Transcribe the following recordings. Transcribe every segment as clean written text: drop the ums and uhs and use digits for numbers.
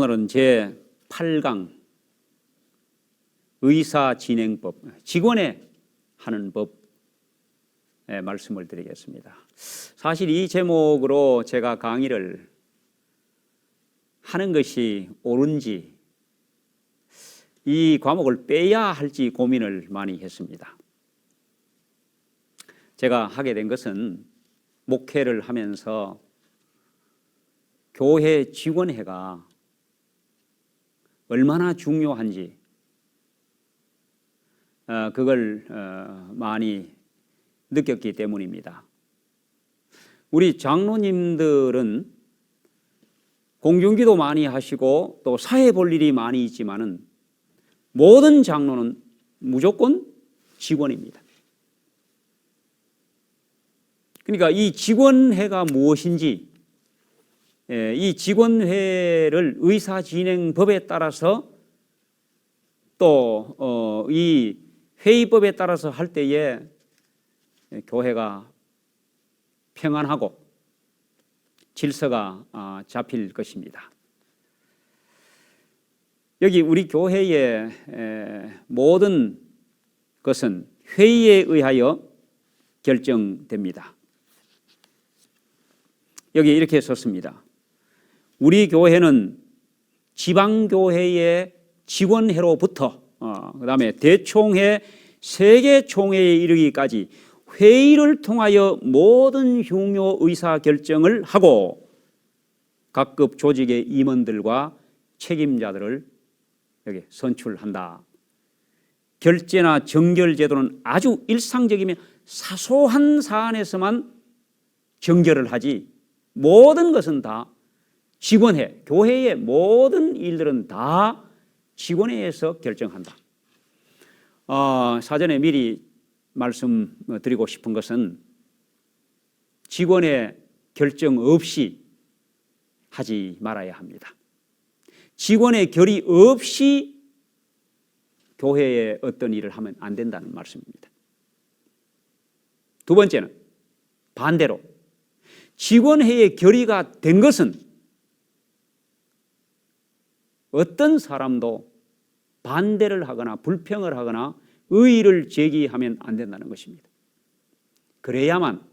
오늘은 제8강 의사진행법, 직원에 하는 법의 말씀을 드리겠습니다. 사실 이 제목으로 제가 강의를 하는 것이 옳은지, 이 과목을 빼야 할지 고민을 많이 했습니다. 제가 하게 된 것은 목회를 하면서 교회 직원회가 얼마나 중요한지 그걸 많이 느꼈기 때문입니다. 우리 장로님들은 공중기도 많이 하시고 또 사회 볼 일이 많이 있지만은 모든 장로는 무조건 직원입니다. 그러니까 이 직원회가 무엇인지, 이 직원회를 의사진행법에 따라서 또 이 회의법에 따라서 할 때에 교회가 평안하고 질서가 잡힐 것입니다. 여기 우리 교회의 모든 것은 회의에 의하여 결정됩니다. 여기 이렇게 썼습니다. 우리 교회는 지방교회의 직원회로부터 그다음에 대총회, 세계총회에 이르기까지 회의를 통하여 모든 중요 의사결정을 하고 각급 조직의 임원들과 책임자들을 여기 선출한다. 결재나 정결제도는 아주 일상적이며 사소한 사안에서만 정결을 하지 모든 것은 다 직원회, 교회의 모든 일들은 다 직원회에서 결정한다. 사전에 미리 말씀드리고 싶은 것은 직원의 결정 없이 하지 말아야 합니다. 직원의 결의 없이 교회에 어떤 일을 하면 안 된다는 말씀입니다. 두 번째는 반대로 직원회의 결의가 된 것은 어떤 사람도 반대를 하거나 불평을 하거나 의의를 제기하면 안 된다는 것입니다. 그래야만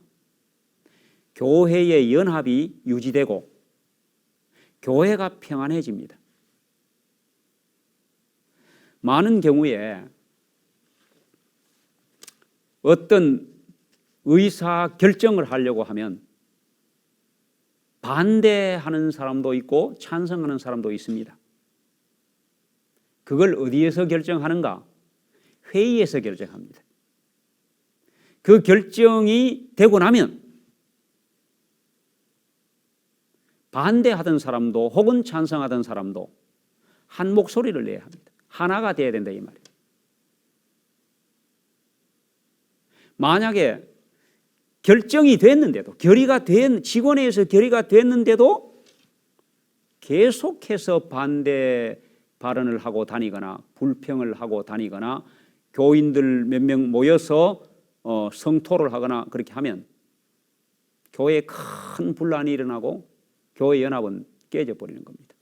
교회의 연합이 유지되고 교회가 평안해집니다. 많은 경우에 어떤 의사 결정을 하려고 하면 반대하는 사람도 있고 찬성하는 사람도 있습니다. 그걸 어디에서 결정하는가? 회의에서 결정합니다. 그 결정이 되고 나면 반대하던 사람도 혹은 찬성하던 사람도 한 목소리를 내야 합니다. 하나가 돼야 된다 이 말이에요. 만약에 결정이 됐는데도 직원회에서 결의가 됐는데도 계속해서 반대 발언을 하고 다니거나 불평을 하고 다니거나 교인들 몇 명 모여서 성토를 하거나 그렇게 하면 교회에 큰 분란이 일어나고 교회 연합은 깨져버리는 겁니다.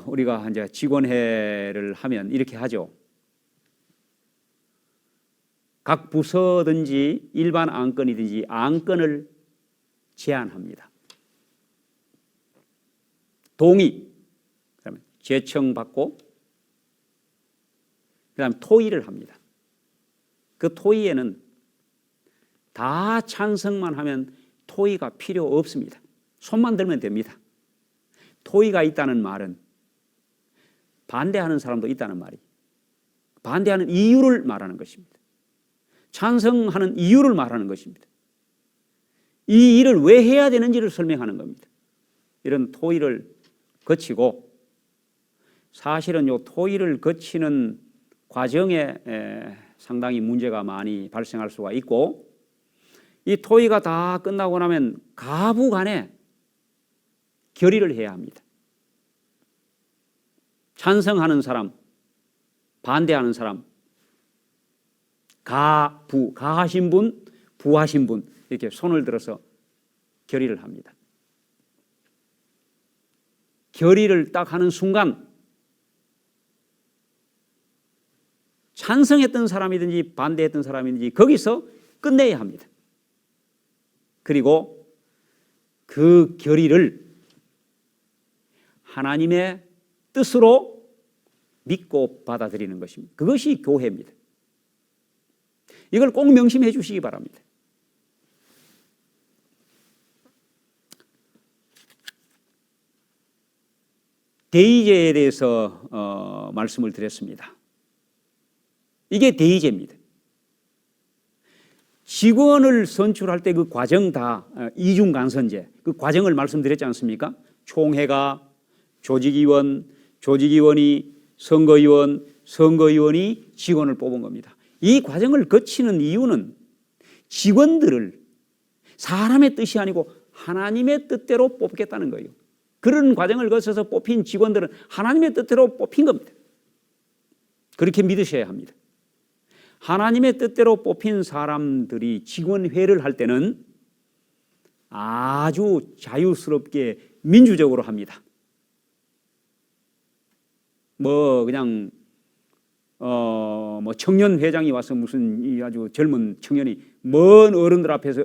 우리가 이제 직원회를 하면 이렇게 하죠. 각 부서든지 일반 안건이든지 안건을 제안합니다. 동의, 그다음에 제청받고, 그다음에 토의를 합니다. 그 토의에는 다 찬성만 하면 토의가 필요 없습니다. 손만 들면 됩니다. 토의가 있다는 말은 반대하는 사람도 있다는 말이, 반대하는 이유를 말하는 것입니다. 찬성하는 이유를 말하는 것입니다. 이 일을 왜 해야 되는지를 설명하는 겁니다. 이런 토의를 거치고, 사실은 이 토의를 거치는 과정에 상당히 문제가 많이 발생할 수가 있고, 이 토의가 다 끝나고 나면 가부간에 결의를 해야 합니다. 찬성하는 사람, 반대하는 사람, 가하신 분, 부하신 분 이렇게 손을 들어서 결의를 합니다. 결의를 딱 하는 순간 찬성했던 사람이든지 반대했던 사람이든지 거기서 끝내야 합니다. 그리고 그 결의를 하나님의 뜻으로 믿고 받아들이는 것입니다. 그것이 교회입니다. 이걸 꼭 명심해 주시기 바랍니다. 대의제에 대해서 말씀을 드렸습니다. 이게 대의제입니다. 직원을 선출할 때 그 과정 다 이중간선제, 그 과정을 말씀드렸지 않습니까? 총회가 조직위원, 조직위원이 선거위원, 선거위원이 직원을 뽑은 겁니다. 이 과정을 거치는 이유는 직원들을 사람의 뜻이 아니고 하나님의 뜻대로 뽑겠다는 거예요. 그런 과정을 거쳐서 뽑힌 직원들은 하나님의 뜻대로 뽑힌 겁니다. 그렇게 믿으셔야 합니다. 하나님의 뜻대로 뽑힌 사람들이 직원회를 할 때는 아주 자유스럽게 민주적으로 합니다. 그냥 청년회장이 와서 무슨 이 아주 젊은 청년이 먼 어른들 앞에서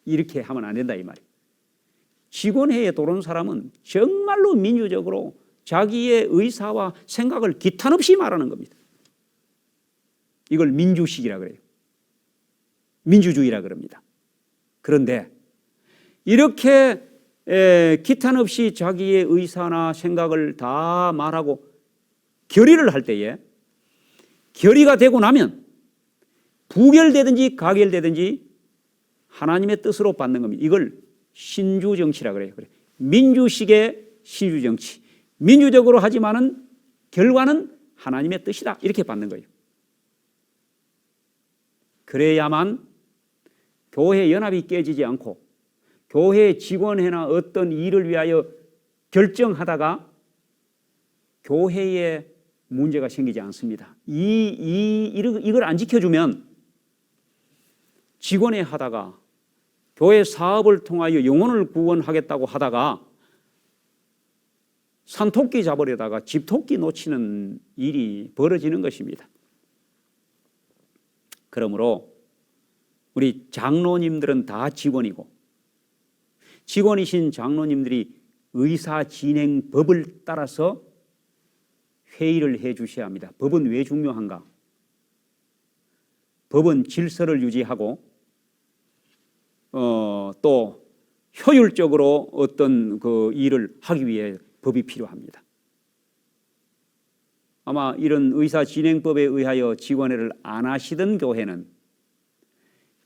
이렇게 하면 안 된다 이 말이에요. 직원회에 들어온 사람은 정말로 민주적으로 자기의 의사와 생각을 기탄 없이 말하는 겁니다. 이걸 민주식이라 그래요. 민주주의라 그럽니다. 그런데 이렇게 기탄 없이 자기의 의사나 생각을 다 말하고 결의를 할 때에 결의가 되고 나면 부결되든지 가결되든지 하나님의 뜻으로 받는 겁니다. 이걸 신주정치라 그래요. 민주식의 신주정치. 민주적으로 하지만은 결과는 하나님의 뜻이다. 이렇게 받는 거예요. 그래야만 교회 연합이 깨지지 않고 교회 직원회나 어떤 일을 위하여 결정하다가 교회에 문제가 생기지 않습니다. 이걸 안 지켜주면 직원회 하다가 교회 사업을 통하여 영혼을 구원하겠다고 하다가 산토끼 잡으려다가 집토끼 놓치는 일이 벌어지는 것입니다. 그러므로 우리 장로님들은 다 직원이고 직원이신 장로님들이 의사진행법을 따라서 회의를 해 주셔야 합니다. 법은 왜 중요한가? 법은 질서를 유지하고 또 효율적으로 어떤 그 일을 하기 위해 법이 필요합니다. 아마 이런 의사진행법에 의하여 직원회를 안 하시던 교회는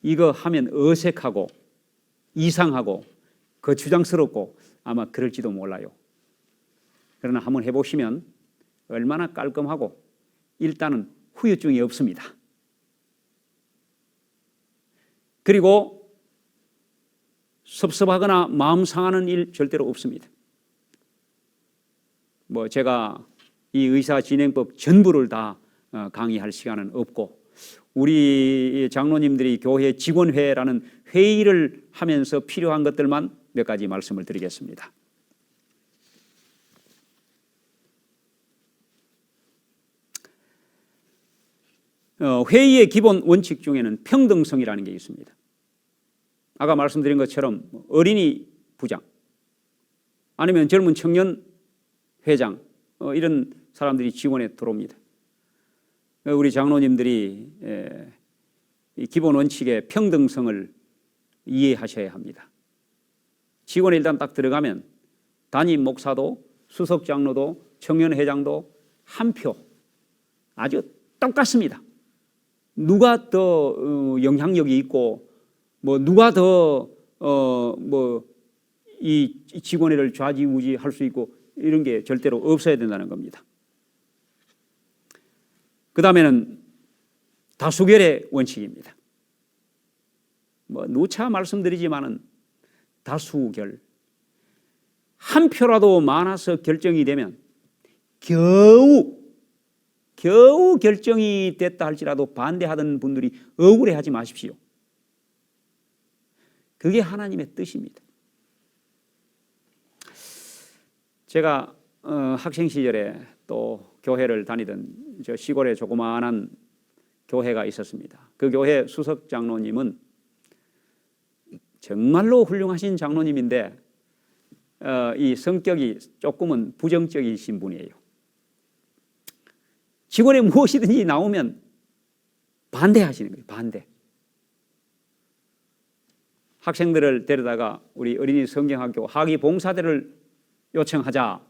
이거 하면 어색하고 이상하고 거추장스럽고 아마 그럴지도 몰라요. 그러나 한번 해보시면 얼마나 깔끔하고 일단은 후유증이 없습니다. 그리고 섭섭하거나 마음 상하는 일 절대로 없습니다. 제가 이 의사진행법 전부를 다 강의할 시간은 없고 우리 장로님들이 교회 직원회라는 회의를 하면서 필요한 것들만 몇 가지 말씀을 드리겠습니다. 회의의 기본 원칙 중에는 평등성이라는 게 있습니다. 아까 말씀드린 것처럼 어린이 부장 아니면 젊은 청년 회장 이런 사람들이 직원에 들어옵니다. 우리 장로님들이 이 기본 원칙의 평등성을 이해하셔야 합니다. 직원에 일단 딱 들어가면 담임 목사도 수석 장로도 청년회장도 한 표 아주 똑같습니다. 누가 더 영향력이 있고 누가 더 이 직원회를 좌지우지할 수 있고 이런 게 절대로 없어야 된다는 겁니다. 그 다음에는 다수결의 원칙입니다. 누차 말씀드리지만은 다수결 한 표라도 많아서 결정이 되면 겨우 결정이 됐다 할지라도 반대하던 분들이 억울해하지 마십시오. 그게 하나님의 뜻입니다. 제가 학생 시절에 또 교회를 다니던 저 시골에 조그마한 교회가 있었습니다. 그 교회 수석 장로님은 정말로 훌륭하신 장로님인데 이 성격이 조금은 부정적이신 분이에요. 직원에 무엇이든지 나오면 반대하시는 거예요. 반대. 학생들을 데려다가 우리 어린이 성경학교 학위 봉사대를 요청하자.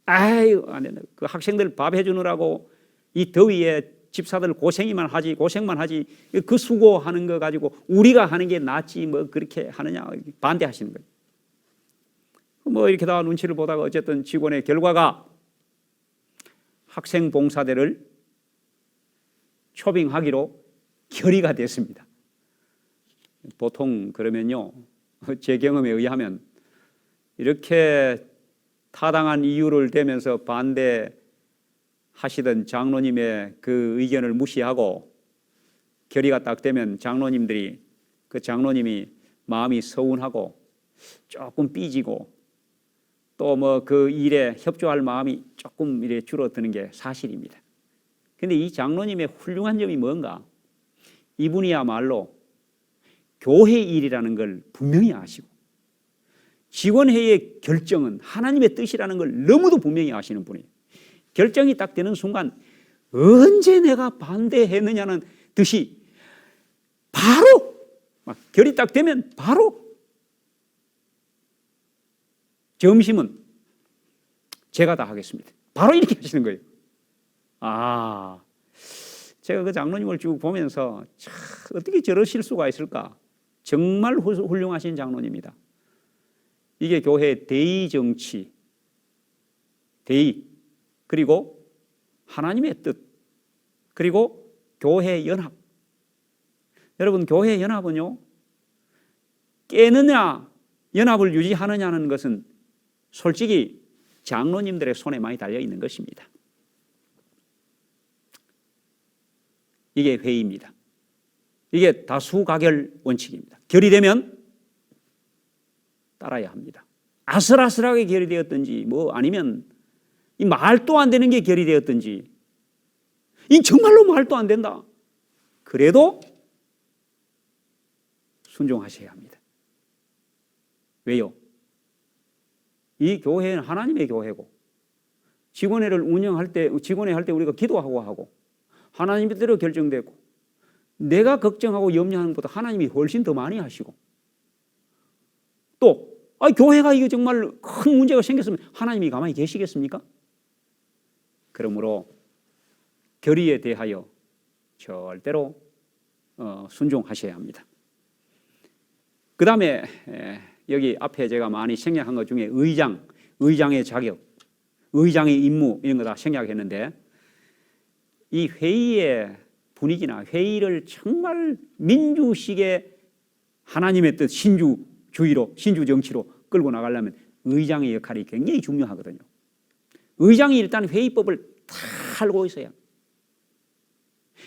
아유, 안 된다. 그 학생들 밥 해주느라고 이 더위에 집사들 고생만 하지 그 수고하는 거 가지고 우리가 하는 게 낫지 뭐 그렇게 하느냐 반대하시는 거예요. 뭐 이렇게 다 눈치를 보다가 어쨌든 직원의 결과가 학생 봉사대를 초빙하기로 결의가 됐습니다. 보통 그러면요, 제 경험에 의하면 이렇게 타당한 이유를 대면서 반대하시던 장로님의 그 의견을 무시하고 결의가 딱 되면 장로님들이 그 장로님이 마음이 서운하고 조금 삐지고 또 뭐 그 일에 협조할 마음이 조금 이래 줄어드는 게 사실입니다. 근데 이 장로님의 훌륭한 점이 뭔가? 이분이야말로 교회 일이라는 걸 분명히 아시고 직원회의의 결정은 하나님의 뜻이라는 걸 너무도 분명히 아시는 분이에요. 결정이 딱 되는 순간 언제 내가 반대했느냐는 듯이 바로 막 결이 딱 되면 바로 점심은 제가 다 하겠습니다. 바로 이렇게 하시는 거예요. 제가 그 장로님을 쭉 보면서 참 어떻게 저러실 수가 있을까? 정말 훌륭하신 장로님입니다. 이게 교회의 대의 정치, 대의, 그리고 하나님의 뜻, 그리고 교회 연합. 여러분, 교회 연합은요, 깨느냐, 연합을 유지하느냐는 것은 솔직히 장로님들의 손에 많이 달려 있는 것입니다. 이게 회의입니다. 이게 다수가결 원칙입니다. 결의되면 따라야 합니다. 아슬아슬하게 결의되었든지 뭐 아니면 이 말도 안 되는 게 결의되었든지 이 정말로 말도 안 된다. 그래도 순종하셔야 합니다. 왜요? 이 교회는 하나님의 교회고 직원회를 운영할 때 직원회 할 때 우리가 기도하고 하고 하나님의 뜻대로 결정되고 내가 걱정하고 염려하는 것보다 하나님이 훨씬 더 많이 하시고 또 교회가 이게 정말 큰 문제가 생겼으면 하나님이 가만히 계시겠습니까? 그러므로 결의에 대하여 절대로 순종하셔야 합니다. 그 다음에 여기 앞에 제가 많이 생략한 것 중에 의장의 자격, 의장의 임무 이런 거 다 생략했는데 이 회의의 분위기나 회의를 정말 민주식의 하나님의 뜻 신주주의로 신주 정치로 끌고 나가려면 의장의 역할이 굉장히 중요하거든요. 의장이 일단 회의법을 다 알고 있어야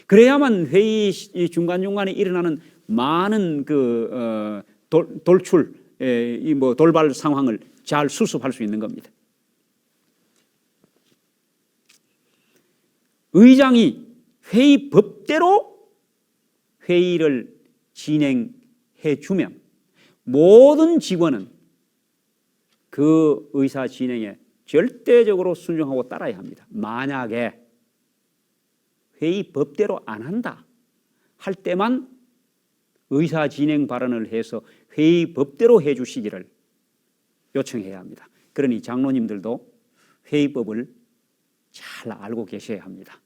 그래야만 회의 중간중간에 일어나는 많은 돌출 돌발 상황을 잘 수습할 수 있는 겁니다. 의장이 회의 법대로 회의를 진행해 주면 모든 직원은 그 의사 진행에 절대적으로 순종하고 따라야 합니다. 만약에 회의 법대로 안 한다 할 때만 의사 진행 발언을 해서 회의 법대로 해 주시기를 요청해야 합니다. 그러니 장로님들도 회의법을 잘 알고 계셔야 합니다.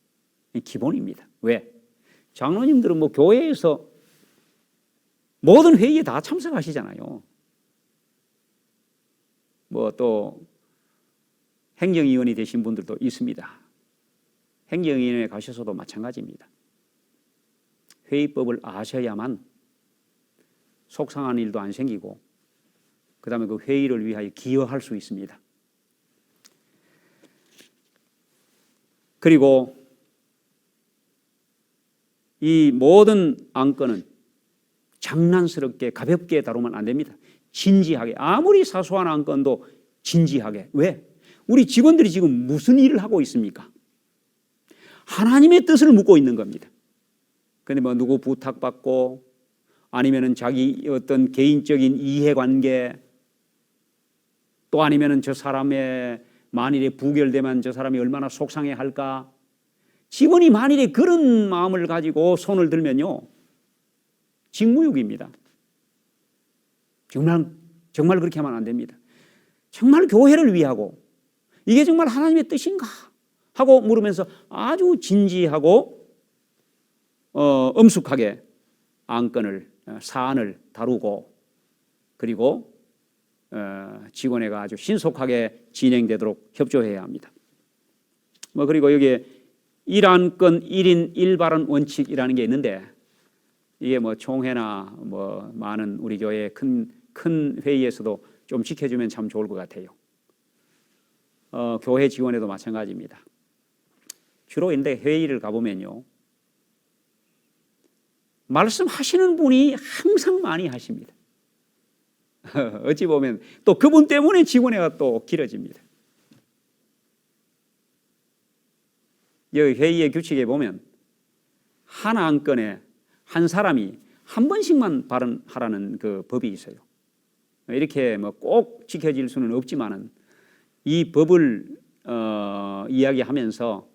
기본입니다. 왜? 장로님들은 뭐 교회에서 모든 회의에 다 참석하시잖아요. 뭐 또 행정위원이 되신 분들도 있습니다. 행정위원회에 가셔서도 마찬가지입니다. 회의법을 아셔야만 속상한 일도 안 생기고 그 다음에 그 회의를 위하여 기여할 수 있습니다. 그리고 이 모든 안건은 장난스럽게 가볍게 다루면 안 됩니다. 진지하게 아무리 사소한 안건도 진지하게. 왜? 우리 직원들이 지금 무슨 일을 하고 있습니까? 하나님의 뜻을 묻고 있는 겁니다. 근데 뭐 누구 부탁받고 아니면은 자기 어떤 개인적인 이해관계 또 아니면은 저 사람의 만일에 부결되면 저 사람이 얼마나 속상해 할까? 직원이 만일에 그런 마음을 가지고 손을 들면요, 직무유기입니다. 정말 그렇게 하면 안 됩니다. 정말 교회를 위하고 이게 정말 하나님의 뜻인가 하고 물으면서 아주 진지하고 엄숙하게 사안을 다루고 그리고 직원회가 아주 신속하게 진행되도록 협조해야 합니다. 뭐 그리고 여기에 일안건 1인 1발언 원칙이라는 게 있는데 이게 뭐 총회나 뭐 많은 우리 교회의 큰 회의에서도 좀 지켜주면 참 좋을 것 같아요. 교회 직원회도 마찬가지입니다. 주로 근데 회의를 가보면요, 말씀하시는 분이 항상 많이 하십니다. 어찌 보면 또 그분 때문에 직원회가 또 길어집니다. 여기 회의의 규칙에 보면 한 안건에 한 사람이 한 번씩만 발언하라는 그 법이 있어요. 이렇게 뭐 꼭 지켜질 수는 없지만은 이 법을 이야기하면서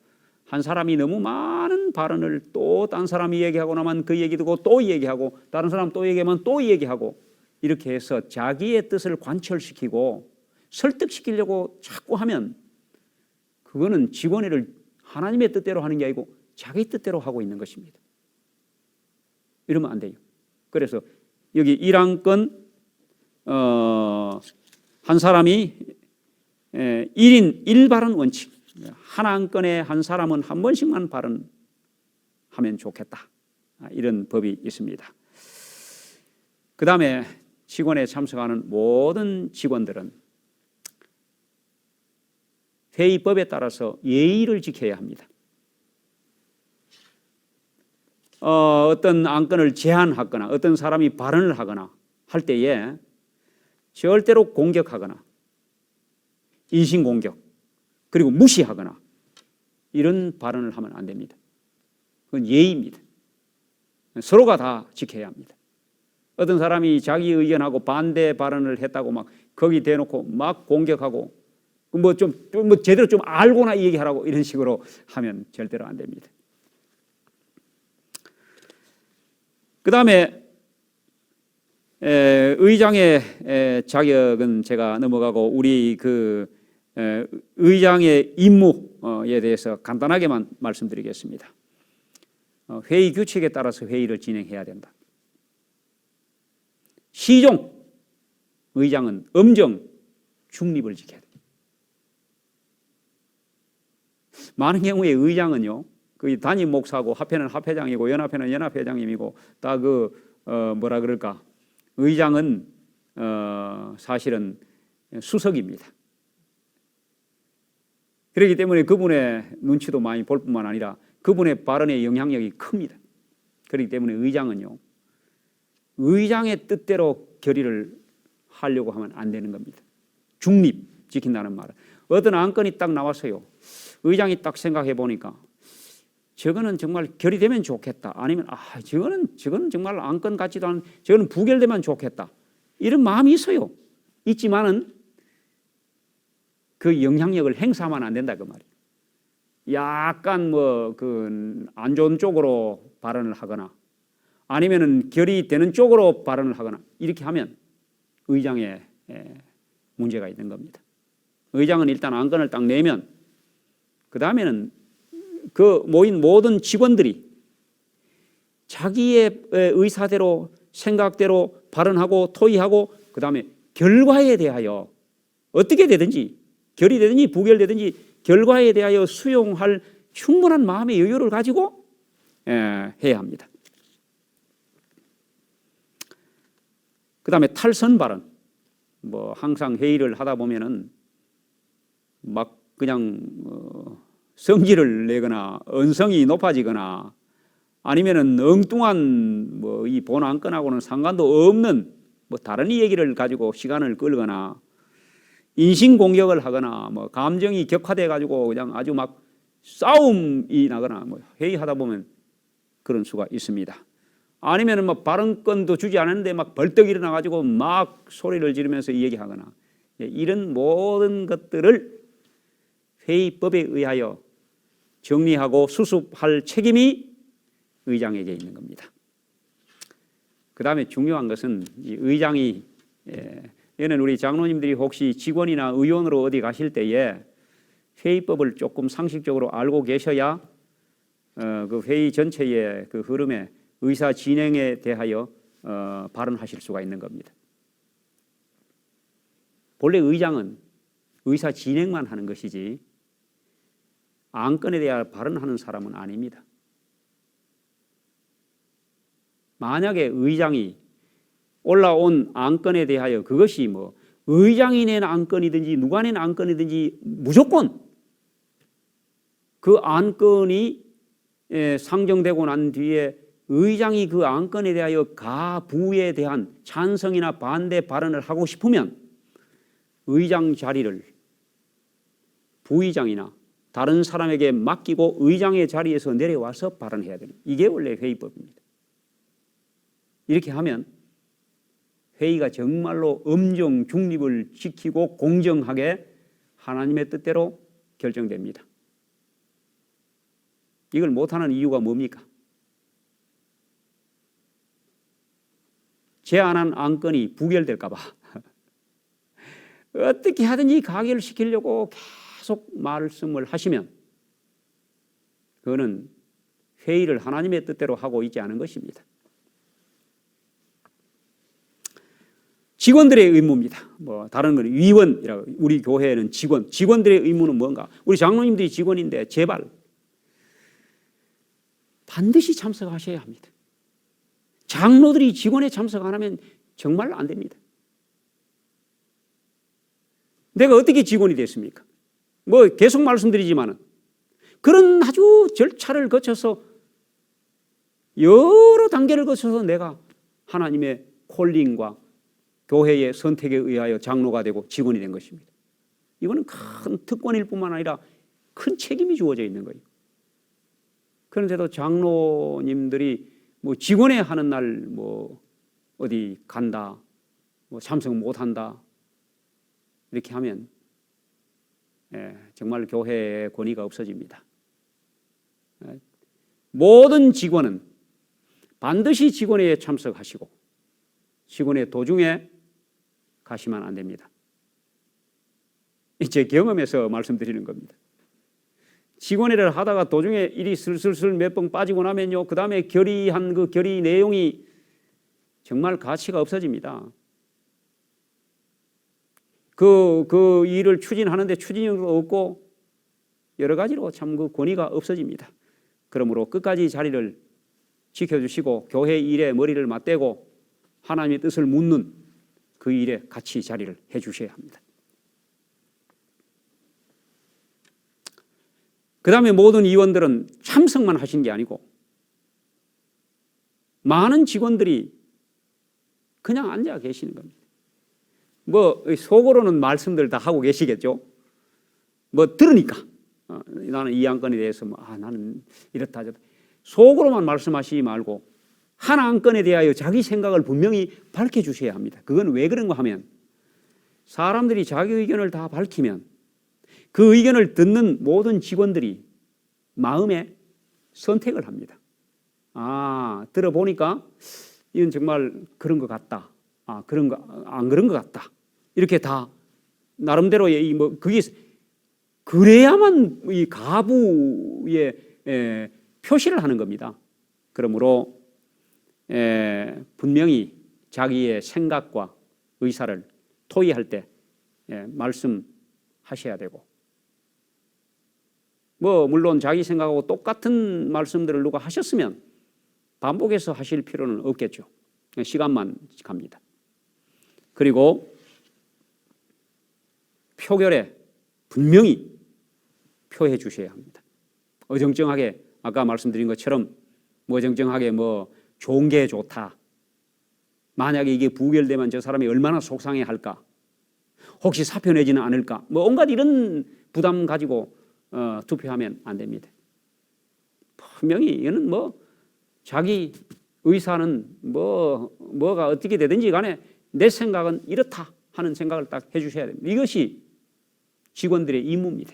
한 사람이 너무 많은 발언을 또 딴 사람이 얘기하고 나면 그 얘기 듣고 또 얘기하고 다른 사람 또 얘기하면 또 얘기하고 이렇게 해서 자기의 뜻을 관철시키고 설득시키려고 자꾸 하면 그거는 직원회를 하나님의 뜻대로 하는 게 아니고 자기 뜻대로 하고 있는 것입니다. 이러면 안 돼요. 그래서 여기 1안건 한 사람이 1인 1발언 원칙, 한 안건에 한 사람은 한 번씩만 발언하면 좋겠다, 이런 법이 있습니다. 그 다음에 직원에 참석하는 모든 직원들은 회의법에 따라서 예의를 지켜야 합니다. 어떤 안건을 제안하거나 어떤 사람이 발언을 하거나 할 때에 절대로 공격하거나 인신공격 그리고 무시하거나 이런 발언을 하면 안 됩니다. 그건 예의입니다. 서로가 다 지켜야 합니다. 어떤 사람이 자기 의견하고 반대 발언을 했다고 막 거기 대놓고 막 공격하고 뭐 제대로 좀 알고나 얘기하라고 이런 식으로 하면 절대로 안 됩니다. 그 다음에 의장의 자격은 제가 넘어가고 우리 그 의장의 임무에 대해서 간단하게만 말씀드리겠습니다. 회의 규칙에 따라서 회의를 진행해야 된다. 시종 의장은 엄정 중립을 지켜야 됩니다. 많은 경우에 의장은요, 그 담임 목사고 합회는 합회장이고 연합회는 연합회장님이고 다 뭐라 그럴까, 의장은 사실은 수석입니다. 그렇기 때문에 그분의 눈치도 많이 볼 뿐만 아니라 그분의 발언의 영향력이 큽니다. 그렇기 때문에 의장은요, 의장의 뜻대로 결의를 하려고 하면 안 되는 겁니다. 중립 지킨다는 말은 어떤 안건이 딱 나왔어요. 의장이 딱 생각해 보니까 저거는 정말 결의되면 좋겠다. 아니면 저거는 정말 안건 같지도 않은, 저거는 부결되면 좋겠다. 이런 마음이 있어요. 있지만은 그 영향력을 행사하면 안 된다 그 말이에요. 약간 안 좋은 쪽으로 발언을 하거나 아니면은 결의되는 쪽으로 발언을 하거나 이렇게 하면 의장의 문제가 있는 겁니다. 의장은 일단 안건을 딱 내면 그 다음에는 그 모인 모든 직원들이 자기의 의사대로 생각대로 발언하고 토의하고 그 다음에 결과에 대하여 어떻게 되든지 결의되든지 부결되든지 결과에 대하여 수용할 충분한 마음의 여유를 가지고 해야 합니다. 그 다음에 탈선 발언. 항상 회의를 하다 보면은 막 그냥 성질을 내거나 언성이 높아지거나 아니면은 엉뚱한 이 본 안건하고는 상관도 없는 다른 얘기를 가지고 시간을 끌거나 인신 공격을 하거나 뭐 감정이 격화돼 가지고 그냥 아주 막 싸움이 나거나 뭐 회의하다 보면 그런 수가 있습니다. 아니면은 뭐 발언권도 주지 않았는데 막 벌떡 일어나 가지고 막 소리를 지르면서 얘기하거나 이런 모든 것들을 회의법에 의하여 정리하고 수습할 책임이 의장에게 있는 겁니다. 그 다음에 중요한 것은 이 의장이 얘는 우리 장로님들이 혹시 직원이나 의원으로 어디 가실 때에 회의법을 조금 상식적으로 알고 계셔야 그 회의 전체의 그 흐름에 의사 진행에 대하여 발언하실 수가 있는 겁니다. 본래 의장은 의사 진행만 하는 것이지 안건에 대하여 발언하는 사람은 아닙니다. 만약에 의장이 올라온 안건에 대하여 그것이 뭐 의장이 낸 안건이든지 누가 낸 안건이든지 무조건 그 안건이 상정되고 난 뒤에 의장이 그 안건에 대하여 가부에 대한 찬성이나 반대 발언을 하고 싶으면 의장 자리를 부의장이나 다른 사람에게 맡기고 의장의 자리에서 내려와서 발언해야 되는, 이게 원래 회의법입니다. 이렇게 하면 회의가 정말로 엄정 중립을 지키고 공정하게 하나님의 뜻대로 결정됩니다. 이걸 못하는 이유가 뭡니까? 제안한 안건이 부결될까 봐 어떻게 하든지 가결시키려고 계속 말씀을 하시면 그거는 회의를 하나님의 뜻대로 하고 있지 않은 것입니다. 직원들의 의무입니다. 뭐 다른 건 위원이라고, 우리 교회에는 직원들의 의무는 뭔가? 우리 장로님들이 직원인데 제발 반드시 참석하셔야 합니다. 장로들이 직원에 참석 안 하면 정말 안 됩니다. 내가 어떻게 직원이 됐습니까? 뭐 계속 말씀드리지만은 그런 아주 절차를 거쳐서 여러 단계를 거쳐서 내가 하나님의 콜링과 교회의 선택에 의하여 장로가 되고 직원이 된 것입니다. 이거는 큰 특권일 뿐만 아니라 큰 책임이 주어져 있는 거예요. 그런데도 장로님들이 뭐 직원회 하는 날 뭐 어디 간다, 뭐 참석 못 한다 이렇게 하면 정말 교회의 권위가 없어집니다. 모든 직원은 반드시 직원회에 참석하시고 직원회 도중에 가시면 안 됩니다. 제 경험에서 말씀드리는 겁니다. 직원회를 하다가 도중에 일이 슬슬 몇 번 빠지고 나면요, 그 다음에 결의한 그 결의 내용이 정말 가치가 없어집니다. 그 일을 추진하는데 추진력도 없고 여러 가지로 참 그 권위가 없어집니다. 그러므로 끝까지 자리를 지켜주시고 교회 일에 머리를 맞대고 하나님의 뜻을 묻는 그 일에 같이 자리를 해주셔야 합니다. 그 다음에 모든 위원들은 참석만 하신 게 아니고 많은 직원들이 그냥 앉아 계시는 겁니다. 뭐 속으로는 말씀들 다 하고 계시겠죠. 뭐 들으니까 나는 이 안건에 대해서 나는 이렇다 저렇다 속으로만 말씀하시지 말고 한 안건에 대하여 자기 생각을 분명히 밝혀주셔야 합니다. 그건 왜 그런가 하면 사람들이 자기 의견을 다 밝히면 그 의견을 듣는 모든 직원들이 마음에 선택을 합니다. 들어보니까 이건 정말 그런 것 같다. 그런 거 안 그런 것 같다. 이렇게 다 나름대로의 뭐 그게 그래야만 이 가부의 표시를 하는 겁니다. 그러므로 분명히 자기의 생각과 의사를 토의할 때 말씀하셔야 되고, 뭐 물론 자기 생각하고 똑같은 말씀들을 누가 하셨으면 반복해서 하실 필요는 없겠죠. 시간만 갑니다. 그리고 표결에 분명히 표해 주셔야 합니다. 어정쩡하게 아까 말씀드린 것처럼 어정쩡하게 뭐 좋은 게 좋다. 만약에 이게 부결되면 저 사람이 얼마나 속상해할까. 혹시 사표 내지는 않을까? 뭐 온갖 이런 부담 가지고 투표하면 안 됩니다. 분명히 이거는 뭐 자기 의사는 뭐가 어떻게 되든지 간에 내 생각은 이렇다 하는 생각을 딱 해주셔야 됩니다. 이것이 직원들의 임무입니다.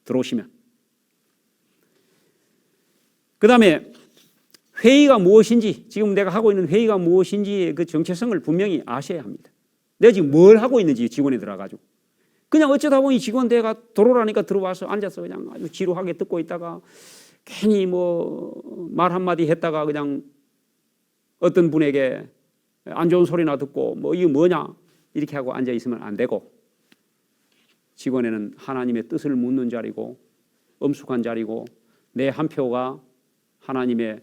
들어오시면. 그 다음에 회의가 무엇인지, 지금 내가 하고 있는 회의가 무엇인지의 그 정체성을 분명히 아셔야 합니다. 내가 지금 뭘 하고 있는지 직원에 들어가지고. 그냥 어쩌다 보니 직원 내가 들어오라니까 들어와서 앉아서 그냥 아주 지루하게 듣고 있다가 괜히 뭐 말 한마디 했다가 그냥 어떤 분에게 안 좋은 소리나 듣고 뭐 이거 뭐냐 이렇게 하고 앉아 있으면 안 되고, 직원에는 하나님의 뜻을 묻는 자리고 엄숙한 자리고, 내 한 표가 하나님의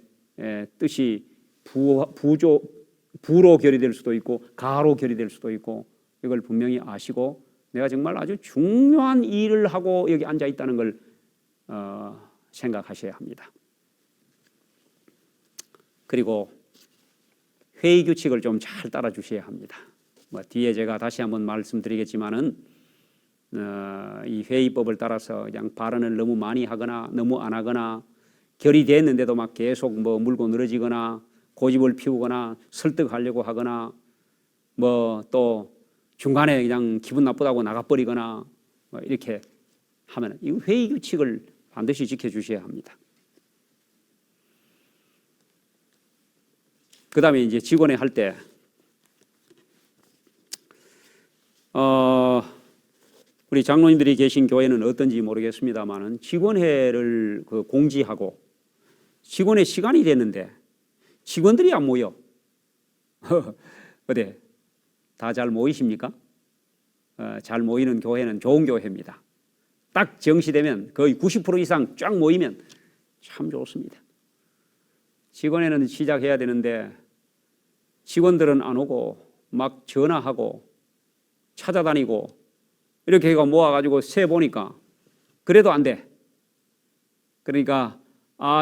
뜻이 부로 결의될 수도 있고 가로 결의될 수도 있고, 이걸 분명히 아시고 내가 정말 아주 중요한 일을 하고 여기 앉아 있다는 걸 생각하셔야 합니다. 그리고 회의 규칙을 좀 잘 따라 주셔야 합니다. 뭐 뒤에 제가 다시 한번 말씀드리겠지만은 이 회의법을 따라서 그냥 발언을 너무 많이 하거나 너무 안 하거나, 결의됐는데도 막 계속 뭐 물고 늘어지거나 고집을 피우거나 설득하려고 하거나, 뭐 또 중간에 그냥 기분 나쁘다고 나가버리거나 뭐 이렇게 하면 이 회의 규칙을 반드시 지켜주셔야 합니다. 그 다음에 이제 직원회 할 때 우리 장로님들이 계신 교회는 어떤지 모르겠습니다만은 직원회를 공지하고 직원회 시간이 됐는데 직원들이 안 모여. 어때? 다 잘 모이십니까? 잘 모이는 교회는 좋은 교회입니다. 딱 정시되면 거의 90% 이상 쫙 모이면 참 좋습니다. 직원회는 시작해야 되는데 직원들은 안 오고 막 전화하고 찾아다니고 이렇게 해가 모아가지고 세 보니까 그래도 안 돼. 그러니까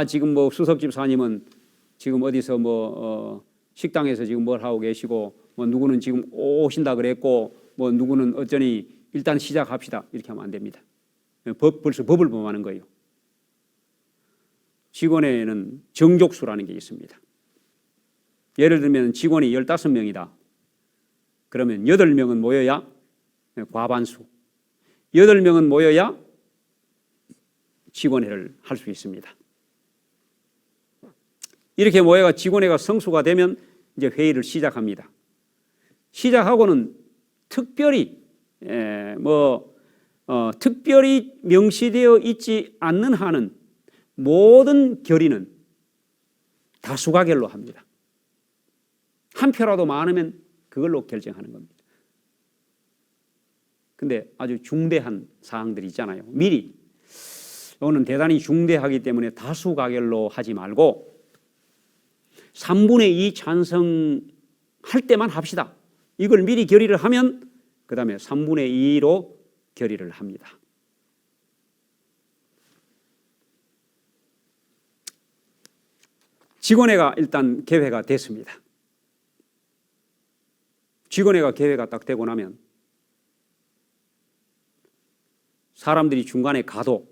지금 뭐 수석 집사님은 지금 어디서 식당에서 지금 뭘 하고 계시고, 뭐 누구는 지금 오신다 그랬고, 뭐 누구는 어쩌니 일단 시작합시다 이렇게 하면 안 됩니다. 벌써 법을 범하는 거예요. 직원회에는 정족수라는 게 있습니다. 예를 들면 직원이 15명이다. 그러면 8명은 모여야 과반수, 8명은 모여야 직원회를 할 수 있습니다. 이렇게 모여가 직원회가 성수가 되면 이제 회의를 시작합니다. 시작하고는 특별히 특별히 명시되어 있지 않는 한은 모든 결의는 다수가결로 합니다. 한 표라도 많으면 그걸로 결정하는 겁니다. 근데 아주 중대한 사항들이 있잖아요. 미리 이거는 대단히 중대하기 때문에 다수가결로 하지 말고 3분의 2 찬성할 때만 합시다. 이걸 미리 결의를 하면 그 다음에 3분의 2로 결의를 합니다. 직원회가 일단 개회가 됐습니다. 직원회가 개회가 딱 되고 나면 사람들이 중간에 가도,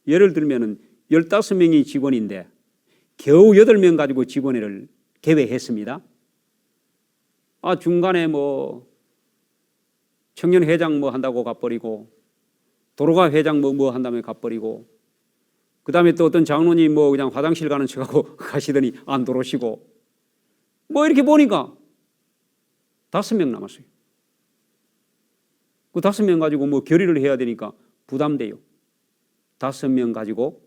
예를 들면은 15명이 직원인데 겨우 8명 가지고 직원회를 개회했습니다. 중간에 청년회장 한다고 가버리고, 도로가 회장 한다며 가버리고, 그 다음에 또 어떤 장로님 그냥 화장실 가는 척하고 가시더니 안 들어오시고, 이렇게 보니까 5명 남았어요. 그 5명 가지고 결의를 해야 되니까 부담돼요. 5명 가지고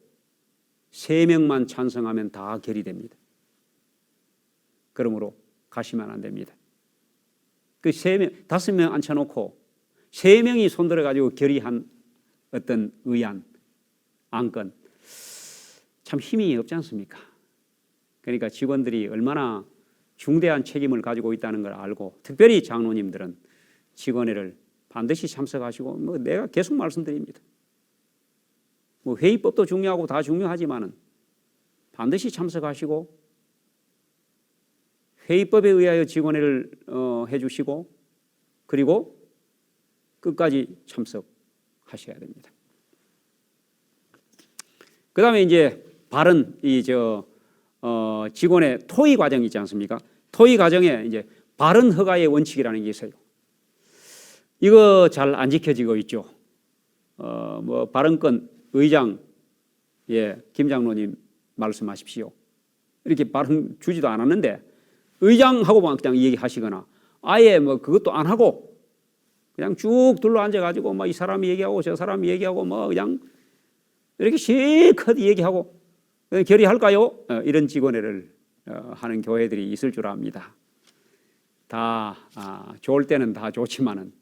3명만 찬성하면 다 결의됩니다. 그러므로 가시면 안 됩니다. 그 5명 앉혀놓고 3명이 손들어 가지고 결의한 어떤 의안, 안건, 참 힘이 없지 않습니까? 그러니까 직원들이 얼마나 중대한 책임을 가지고 있다는 걸 알고, 특별히 장로님들은 직원회를 반드시 참석하시고, 내가 계속 말씀드립니다. 회의법도 중요하고 다 중요하지만은 반드시 참석하시고 회의법에 의하여 직원회를 해주시고, 그리고 끝까지 참석하셔야 됩니다. 그 다음에 이제 바른 직원의 토의 과정이 있지 않습니까? 토의 과정에 이제 바른 허가의 원칙이라는 게 있어요. 이거 잘 안 지켜지고 있죠. 발언권 의장, 김 장로님 말씀하십시오. 이렇게 발언 주지도 않았는데 의장하고만 그냥 얘기하시거나 아예 그것도 안 하고 그냥 쭉 둘러 앉아가지고 이 사람이 얘기하고 저 사람이 얘기하고 그냥 이렇게 실컷 얘기하고 결의할까요? 이런 직원회를 하는 교회들이 있을 줄 압니다. 다 좋을 때는 다 좋지만은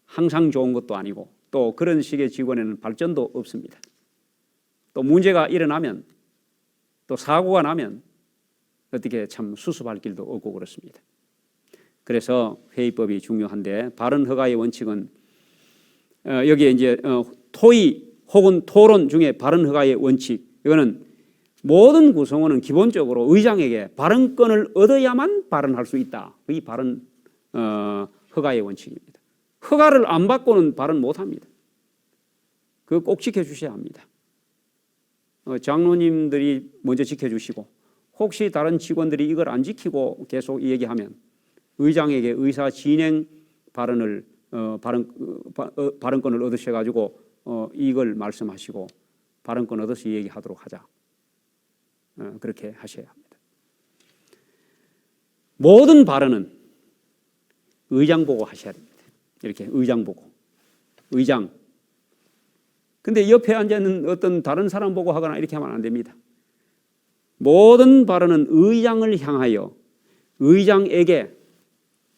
항상 좋은 것도 아니고 또 그런 식의 직원회는 발전도 없습니다. 또 문제가 일어나면 또 사고가 나면 어떻게 참 수습할 길도 없고 그렇습니다. 그래서 회의법이 중요한데 바른 허가의 원칙은 여기에 이제 토의 혹은 토론 중에 바른 허가의 원칙, 이거는 모든 구성원은 기본적으로 의장에게 발언권을 얻어야만 발언할 수 있다. 이 바른 허가의 원칙입니다. 허가를 안 받고는 발언 못합니다. 그거 꼭 지켜주셔야 합니다. 장로님들이 먼저 지켜주시고 혹시 다른 직원들이 이걸 안 지키고 계속 얘기하면 의장에게 의사 진행 발언권을 얻으셔가지고 이걸 말씀하시고 발언권 얻어서 얘기하도록 하자. 그렇게 하셔야 합니다. 모든 발언은 의장 보고 하셔야 됩니다. 이렇게 의장 보고. 의장. 근데 옆에 앉아있는 어떤 다른 사람 보고 하거나 이렇게 하면 안 됩니다. 모든 발언은 의장을 향하여 의장에게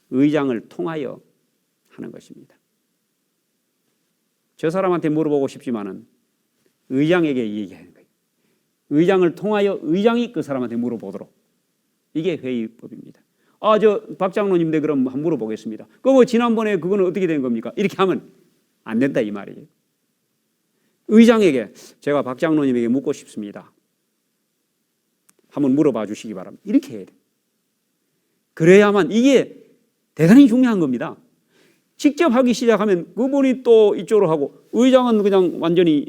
의장을 통하여 하는 것입니다. 저 사람한테 물어보고 싶지만은 의장에게 얘기하는 거예요. 의장을 통하여 의장이 그 사람한테 물어보도록. 이게 회의법입니다. 저 박 장로님인데 그럼 한번 물어보겠습니다. 지난번에 그거는 어떻게 된 겁니까? 이렇게 하면 안 된다 이 말이에요. 의장에게 제가 박 장로님에게 묻고 싶습니다. 한번 물어봐 주시기 바랍니다. 이렇게 해야 돼요. 그래야만 이게 대단히 중요한 겁니다. 직접 하기 시작하면 그분이 또 이쪽으로 하고 의장은 그냥 완전히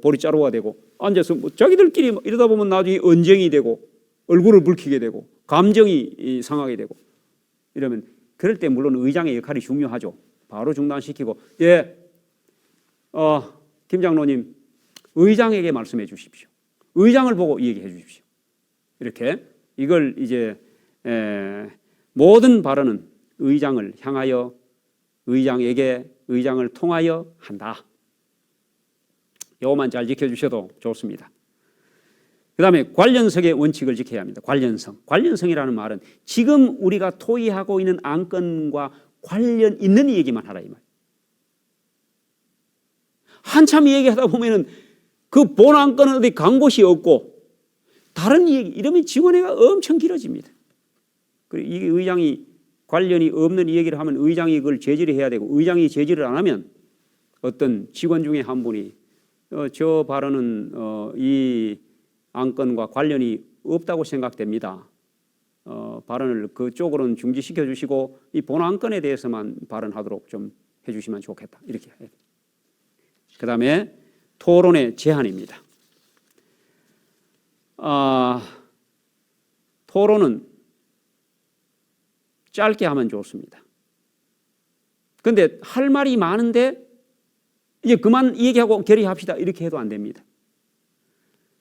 보리자루가 되고 앉아서 자기들끼리 이러다 보면 나중에 언쟁이 되고 얼굴을 붉히게 되고 감정이 상하게 되고 이러면 그럴 때 물론 의장의 역할이 중요하죠. 바로 중단시키고 김 장로님 의장에게 말씀해 주십시오. 의장을 보고 얘기해 주십시오. 이렇게 이걸 이제 모든 발언은 의장을 향하여 의장에게 의장을 통하여 한다. 이것만 잘 지켜주셔도 좋습니다. 그 다음에 관련성의 원칙을 지켜야 합니다. 관련성이라는 말은 지금 우리가 토의하고 있는 안건과 관련 있는 얘기만 하라 이 말. 한참 얘기하다 보면은 그 본 안건은 어디 간 곳이 없고 다른 얘기 이러면 직원회가 엄청 길어집니다. 그리고 이게 의장이 관련이 없는 얘기를 하면 의장이 그걸 제지를 해야 되고 의장이 제지를 안 하면 어떤 직원 중에 한 분이 저 발언은 이 안건과 관련이 없다고 생각됩니다. 발언을 그쪽으로는 중지시켜 주시고 이 본 안건에 대해서만 발언하도록 좀 해주시면 좋겠다. 이렇게 해야 돼요. 그 다음에 토론의 제한입니다. 토론은 짧게 하면 좋습니다. 그런데 할 말이 많은데 이제 그만 얘기하고 결의합시다 이렇게 해도 안 됩니다.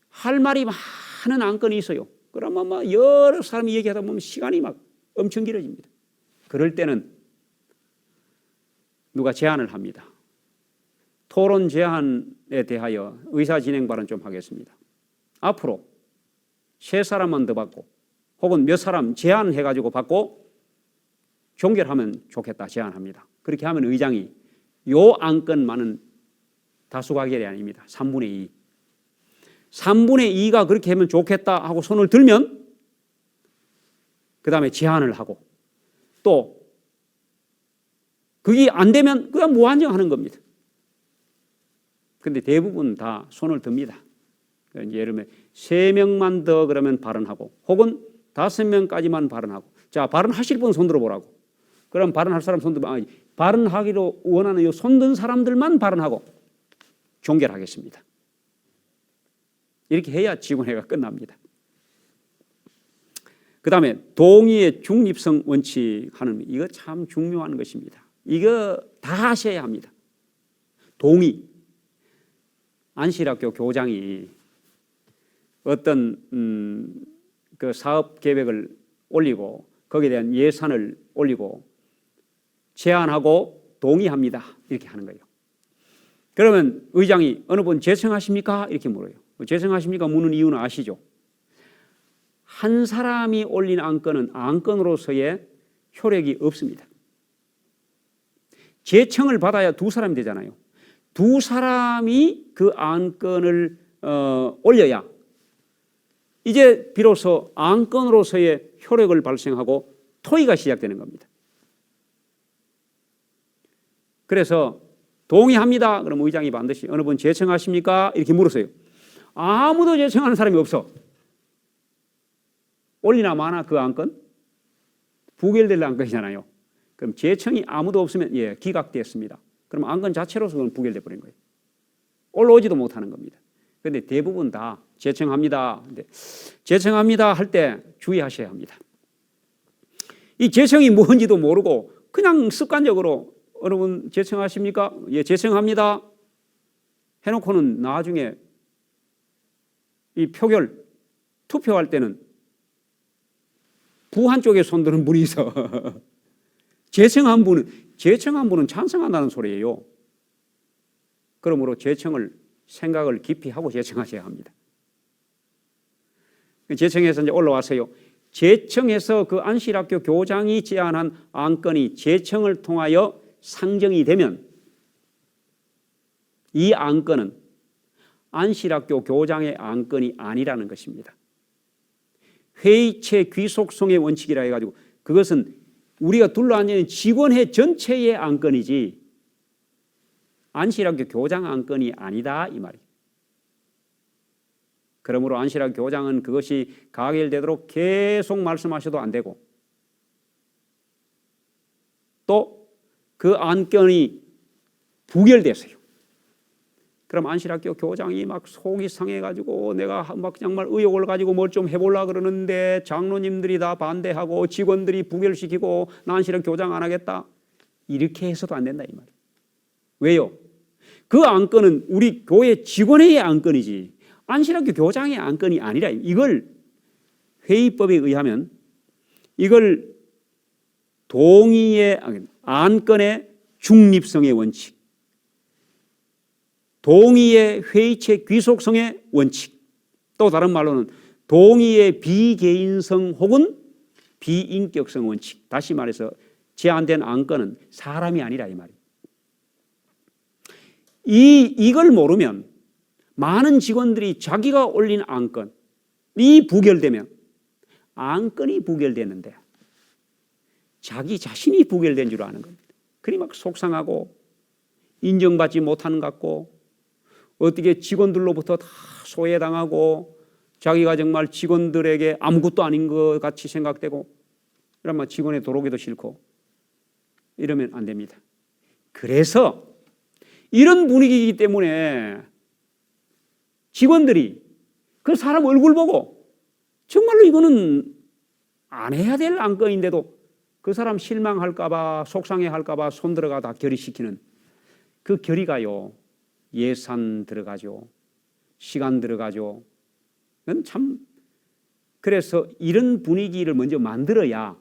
할 말이 많은 안건이 있어요. 그러면 여러 사람이 얘기하다 보면 시간이 막 엄청 길어집니다. 그럴 때는 누가 제안을 합니다. 토론 제안에 대하여 의사 진행 발언 좀 하겠습니다. 앞으로 3사람만 더 받고 혹은 몇 사람 제안해가지고 받고 종결하면 좋겠다 제안합니다. 그렇게 하면 의장이 요 안건만은 다수가결이 아닙니다. 3분의 2. 3분의 2가 그렇게 하면 좋겠다 하고 손을 들면 그 다음에 제안을 하고 또 그게 안 되면 그냥 무한정하는 겁니다. 그런데 대부분 다 손을 듭니다. 예를 들면 3명만 더 그러면 발언하고 혹은 5명까지만 발언하고 자 발언하실 분 손 들어보라고 그럼 발언할 사람 손 들면 발언하기로 원하는 이 손든 사람들만 발언하고 종결하겠습니다. 이렇게 해야 지원회가 끝납니다. 그 다음에 동의의 중립성 원칙 하는 이거 참 중요한 것입니다. 이거 다 하셔야 합니다. 동의. 안실학교 교장이 어떤 그 사업 계획을 올리고 거기에 대한 예산을 올리고 제안하고 동의합니다. 이렇게 하는 거예요. 그러면 의장이 어느 분 제청하십니까? 이렇게 물어요. 제청하십니까? 묻는 이유는 아시죠? 한 사람이 올린 안건은 안건으로서의 효력이 없습니다. 제청을 받아야 두 사람이 되잖아요. 두 사람이 그 안건을 올려야 이제 비로소 안건으로서의 효력을 발생하고 토의가 시작되는 겁니다. 그래서 동의합니다. 그럼 의장이 반드시 어느 분 제청하십니까? 이렇게 물었어요. 아무도 제청하는 사람이 없어. 올리나 마나 그 안건 부결될 안건이잖아요. 그럼 제청이 아무도 없으면 기각됐습니다. 그럼 안건 자체로서 그건 부결돼 버린 거예요. 올라오지도 못하는 겁니다. 그런데 대부분 다 제청합니다. 근데 제청합니다 할 때 주의하셔야 합니다. 이 제청이 뭔지도 모르고 그냥 습관적으로 어느 분 제청하십니까? 예, 제청합니다. 해놓고는 나중에 이 표결 투표할 때는 부한 쪽에 손드는 분이 있어. 제청한 분은 찬성한다는 소리예요. 그러므로 제청을 생각을 깊이 하고 제청하셔야 합니다. 제청에서 이제 올라왔어요. 제청에서 그 안실학교 교장이 제안한 안건이 제청을 통하여 상정이 되면 이 안건은 안실학교 교장의 안건이 아니라는 것입니다. 회의체 귀속성의 원칙이라 해가지고 그것은 우리가 둘러앉은 직원회 전체의 안건이지 안실학교 교장 안건이 아니다 이 말이에요. 그러므로 안실학교 교장은 그것이 가결되도록 계속 말씀하셔도 안 되고 또 그 안건이 부결됐어요. 그럼 안실학교 교장이 막 속이 상해가지고 내가 막 정말 의욕을 가지고 뭘 좀 해보려고 그러는데 장로님들이 다 반대하고 직원들이 부결시키고 나 안실학교 교장 안 하겠다. 이렇게 해서도 안 된다 이 말이에요. 왜요? 그 안건은 우리 교회 직원회의 안건이지 안실학교 교장의 안건이 아니라 이걸 회의법에 의하면 이걸 동의의 안건의 중립성의 원칙 동의의 회의체 귀속성의 원칙 또 다른 말로는 동의의 비개인성 혹은 비인격성 원칙 다시 말해서 제안된 안건은 사람이 아니라 이 말이에요. 이걸 모르면 많은 직원들이 자기가 올린 안건이 부결되면 안건이 부결됐는데 자기 자신이 부결된 줄 아는 겁니다. 그리 막 속상하고 인정받지 못하는 것 같고 어떻게 직원들로부터 다 소외당하고 자기가 정말 직원들에게 아무것도 아닌 것 같이 생각되고 이러면 직원에 들어오기도 싫고 이러면 안 됩니다. 그래서 이런 분위기이기 때문에 직원들이 그 사람 얼굴 보고 정말로 이거는 안 해야 될 안건인데도 그 사람 실망할까 봐 속상해할까 봐 손들어가 다 결의시키는 그 결의가요. 예산 들어가죠. 시간 들어가죠. 참 그래서 이런 분위기를 먼저 만들어야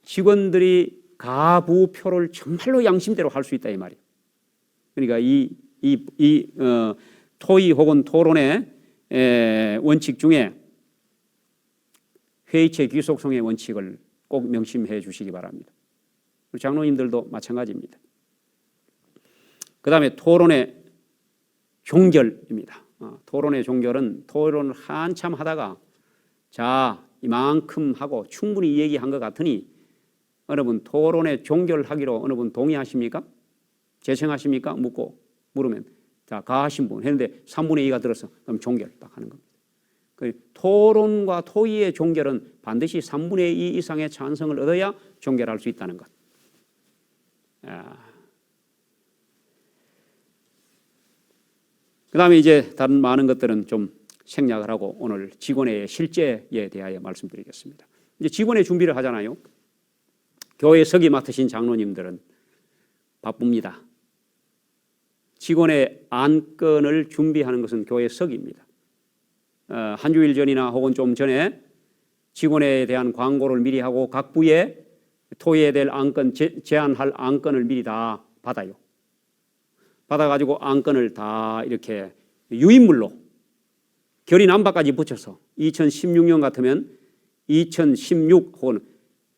직원들이 가부표를 정말로 양심대로 할 수 있다 이 말이에요. 그러니까 토의 혹은 토론의 원칙 중에 회의체 귀속성의 원칙을 꼭 명심해 주시기 바랍니다. 장로님들도 마찬가지입니다. 그 다음에 토론의 종결입니다. 토론의 종결은 토론을 한참 하다가 자 이만큼 하고 충분히 얘기한 것 같으니 어느 분 토론의 종결하기로 어느 분 동의하십니까? 제청하십니까? 물으면 자 가하신 분 했는데 3분의 2가 들어서 그럼 종결 딱 하는 겁니다. 그 토론과 토의의 종결은 반드시 3분의 2 이상의 찬성을 얻어야 종결할 수 있다는 것. 그 다음에 이제 다른 많은 것들은 좀 생략을 하고 오늘 직원회의 실제에 대하여 말씀드리겠습니다. 이제 직원회 준비를 하잖아요. 교회 서기 맡으신 장로님들은 바쁩니다. 직원의 안건을 준비하는 것은 교회 서기입니다. 한 주일 전이나 혹은 좀 전에 직원에 대한 광고를 미리 하고 각 부에 토의해야 될 안건, 제안할 안건을 미리 다 받아요. 받아가지고 안건을 다 이렇게 유인물로 결의 남바까지 붙여서 2016년 같으면 2016 혹은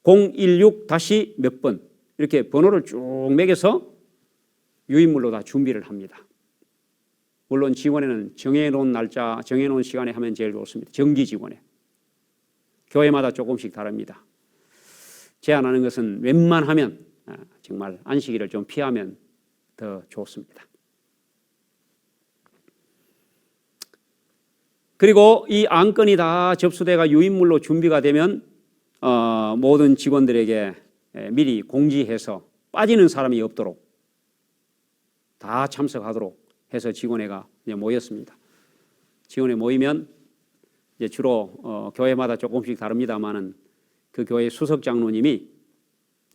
016 다시 몇 번 이렇게 번호를 쭉 매겨서 유인물로 다 준비를 합니다. 물론 직원회는 정해놓은 날짜, 정해놓은 시간에 하면 제일 좋습니다. 정기 직원회. 교회마다 조금씩 다릅니다. 제안하는 것은 웬만하면 정말 안식일을 좀 피하면 더 좋습니다. 그리고 이 안건이 다 접수돼가 유인물로 준비가 되면 모든 직원들에게 미리 공지해서 빠지는 사람이 없도록 다 참석하도록 해서 직원회가 이제 모였습니다. 직원회 모이면 이제 주로 교회마다 조금씩 다릅니다만은 그 교회 수석 장로님이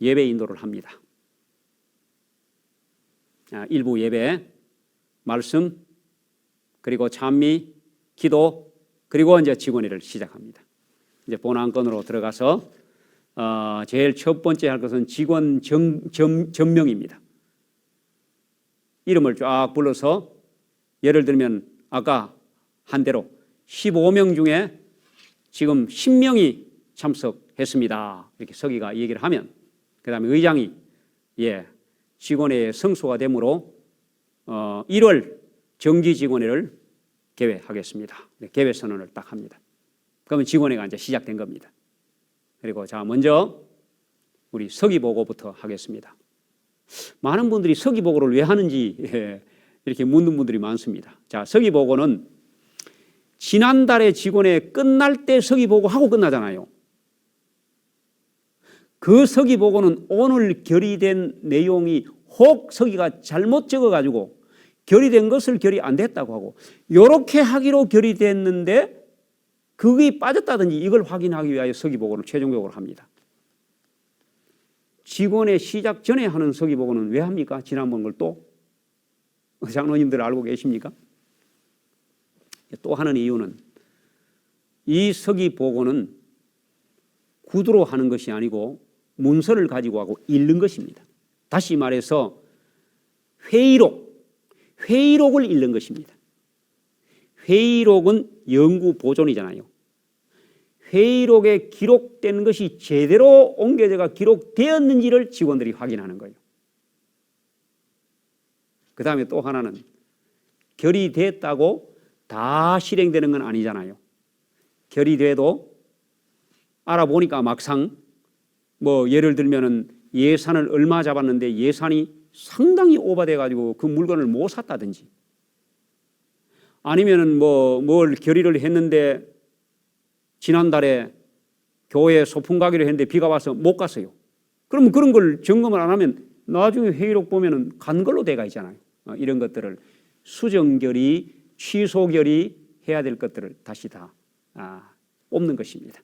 예배 인도를 합니다. 일부 예배, 말씀, 그리고 찬미, 기도, 그리고 이제 직원회를 시작합니다. 이제 본 안건으로 들어가서 제일 첫 번째 할 것은 직원 전명입니다. 이름을 쫙 불러서 예를 들면 아까 한 대로 15명 중에 지금 10명이 참석했습니다. 이렇게 서기가 얘기를 하면 그 다음에 의장이 직원회의 성수가 되므로 1월 정기 직원회를 개회하겠습니다. 개회 선언을 딱 합니다. 그러면 직원회가 이제 시작된 겁니다. 그리고 자 먼저 우리 서기 보고부터 하겠습니다. 많은 분들이 서기 보고를 왜 하는지 이렇게 묻는 분들이 많습니다. 자, 서기 보고는 지난달에 직원회 끝날 때 서기 보고하고 끝나잖아요. 그 서기 보고는 오늘 결의된 내용이 혹 서기가 잘못 적어가지고 결의된 것을 결의 안 됐다고 하고 이렇게 하기로 결의됐는데 그게 빠졌다든지 이걸 확인하기 위하여 서기 보고를 최종적으로 합니다. 직원회 시작 전에 하는 서기 보고는 왜 합니까? 지난번 걸 또 장로님들 알고 계십니까? 또 하는 이유는 이 서기 보고는 구두로 하는 것이 아니고 문서를 가지고 하고 읽는 것입니다. 다시 말해서 회의록을 읽는 것입니다. 회의록은 영구 보존이잖아요. 회의록에 기록된 것이 제대로 옮겨져가 기록되었는지를 직원들이 확인하는 거예요. 그 다음에 또 하나는 결의됐다고 다 실행되는 건 아니잖아요. 결의돼도 알아보니까 막상 예를 들면은 예산을 얼마 잡았는데 예산이 상당히 오버돼 가지고 그 물건을 못 샀다든지 아니면은 뭘 결의를 했는데 지난달에 교회 소풍 가기로 했는데 비가 와서 못 갔어요. 그러면 그런 걸 점검을 안 하면 나중에 회의록 보면은 간 걸로 돼가 있잖아요. 이런 것들을 수정결의, 취소결의 해야 될 것들을 다시 다 뽑는 것입니다.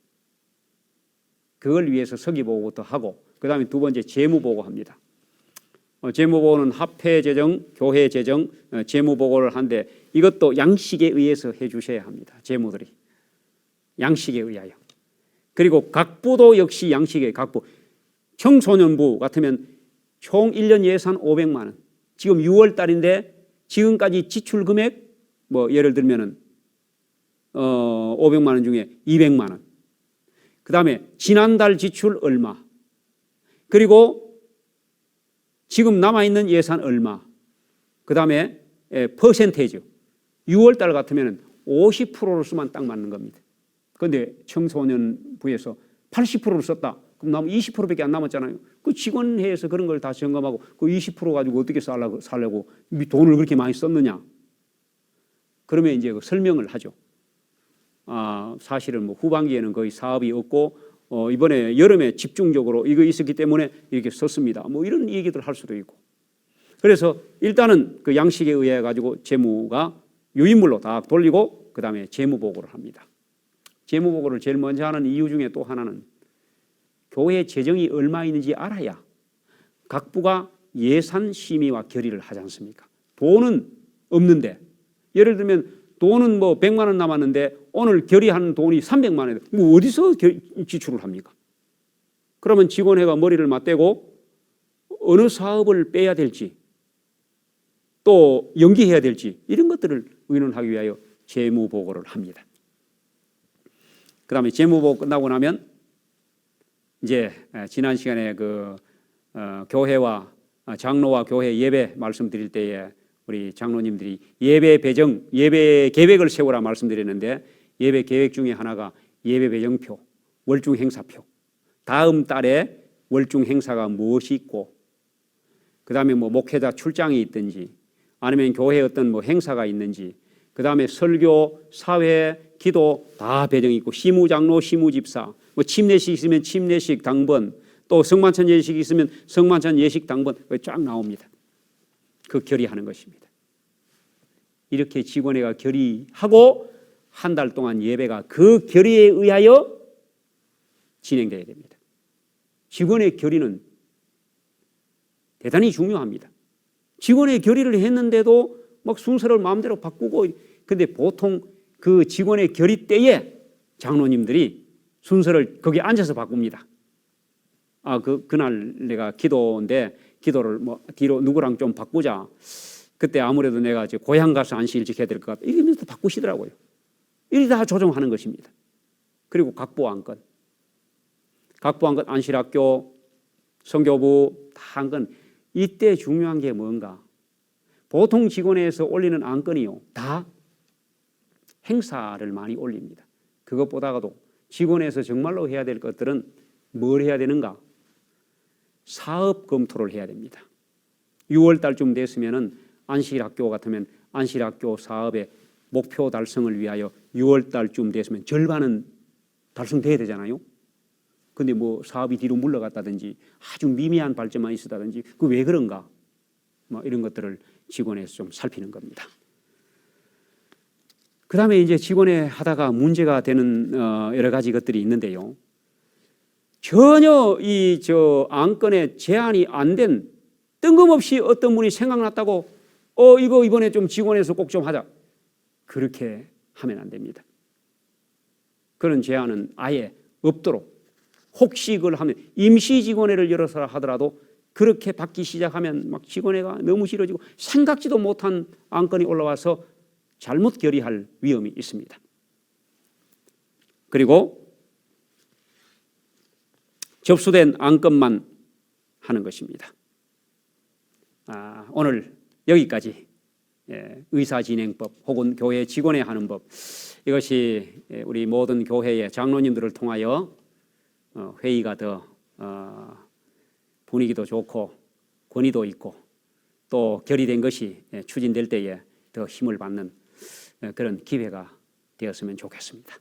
그걸 위해서 서기보고부터 하고 그 다음에 두 번째 재무보고합니다. 재무보고는 합회재정, 교회재정, 재무보고를 하는데 이것도 양식에 의해서 해 주셔야 합니다. 재무들이. 양식에 의하여. 그리고 각 부도 역시 양식에 각부. 청소년부 같으면 총 1년 예산 500만 원. 지금 6월 달인데 지금까지 지출 금액 예를 들면은 500만 원 중에 200만 원. 그 다음에 지난달 지출 얼마. 그리고 지금 남아있는 예산 얼마. 그 다음에 퍼센테이지. 6월 달 같으면 50%를 쓰면 딱 맞는 겁니다. 그런데 청소년부에서 80%를 썼다. 그럼 남은 20%밖에 안 남았잖아요. 그 직원회에서 그런 걸 다 점검하고 그 20% 가지고 어떻게 살려고 돈을 그렇게 많이 썼느냐. 그러면 이제 그 설명을 하죠. 사실은 뭐 후반기에는 거의 사업이 없고 이번에 여름에 집중적으로 이거 있었기 때문에 이렇게 썼습니다. 뭐 이런 얘기들 할 수도 있고. 그래서 일단은 그 양식에 의해 가지고 재무가 유인물로 다 돌리고 그 다음에 재무 보고를 합니다. 재무 보고를 제일 먼저 하는 이유 중에 또 하나는 교회 재정이 얼마 있는지 알아야 각 부가 예산 심의와 결의를 하지 않습니까? 돈은 없는데 예를 들면 돈은 뭐 100만 원 남았는데 오늘 결의한 돈이 300만 원인데 뭐 어디서 지출을 합니까? 그러면 직원회가 머리를 맞대고 어느 사업을 빼야 될지 또 연기해야 될지 이런 것들을 의논하기 위하여 재무 보고를 합니다. 그 다음에 재무 보고 끝나고 나면 이제 지난 시간에 그 교회와 장로와 교회 예배 말씀드릴 때에 우리 장로님들이 예배 배정, 예배 계획을 세우라 말씀드렸는데 예배 계획 중에 하나가 예배 배정표, 월중 행사표, 다음 달에 월중 행사가 무엇이 있고 그 다음에 뭐 목회자 출장이 있든지 아니면 교회에 어떤 뭐 행사가 있는지 그 다음에 설교, 사회, 기도 다 배정이 있고 시무장로, 시무집사 뭐 침례식 있으면 침례식 당번 또 성만찬 예식이 있으면 성만찬 예식 당번 쫙 나옵니다. 그 결의하는 것입니다. 이렇게 직원회가 결의하고 한 달 동안 예배가 그 결의에 의하여 진행되어야 됩니다. 직원의 결의는 대단히 중요합니다. 직원의 결의를 했는데도 막 순서를 마음대로 바꾸고 근데 보통 그 직원의 결의 때에 장로님들이 순서를 거기 앉아서 바꿉니다. 그날 내가 기도인데 기도를 뭐 뒤로 누구랑 좀 바꾸자. 그때 아무래도 내가 이제 고향 가서 안식 일찍 해야 될 것 같다. 이러면서 바꾸시더라고요. 이리 다 조정하는 것입니다. 그리고 각부 안건 안실학교, 성교부 다 안건 이때 중요한 게 뭔가 보통 직원회에서 올리는 안건이요 다 행사를 많이 올립니다. 그것보다도 직원회에서 정말로 해야 될 것들은 뭘 해야 되는가? 사업 검토를 해야 됩니다. 6월 달쯤 됐으면은 안실학교 같으면 안실학교 사업의 목표 달성을 위하여 6월 달쯤 됐으면 절반은 달성돼야 되잖아요. 근데 뭐 사업이 뒤로 물러갔다든지 아주 미미한 발전만 있었다든지 그 왜 그런가? 뭐 이런 것들을 직원회에서 좀 살피는 겁니다. 그 다음에 이제 직원회 하다가 문제가 되는 여러 가지 것들이 있는데요. 전혀 이 안건에 제한이 안 된 뜬금없이 어떤 분이 생각났다고 이거 이번에 좀 직원회에서 꼭 좀 하자. 그렇게 하면 안 됩니다. 그런 제한은 아예 없도록 혹시 그걸 하면 임시 직원회를 열어서 하더라도 그렇게 받기 시작하면 막 직원회가 너무 싫어지고 생각지도 못한 안건이 올라와서 잘못 결의할 위험이 있습니다. 그리고 접수된 안건만 하는 것입니다. 오늘 여기까지 의사진행법 혹은 교회 직원회 하는 법 이것이 우리 모든 교회의 장로님들을 통하여 회의가 더 분위기도 좋고 권위도 있고 또 결의된 것이 추진될 때에 더 힘을 받는 그런 기회가 되었으면 좋겠습니다.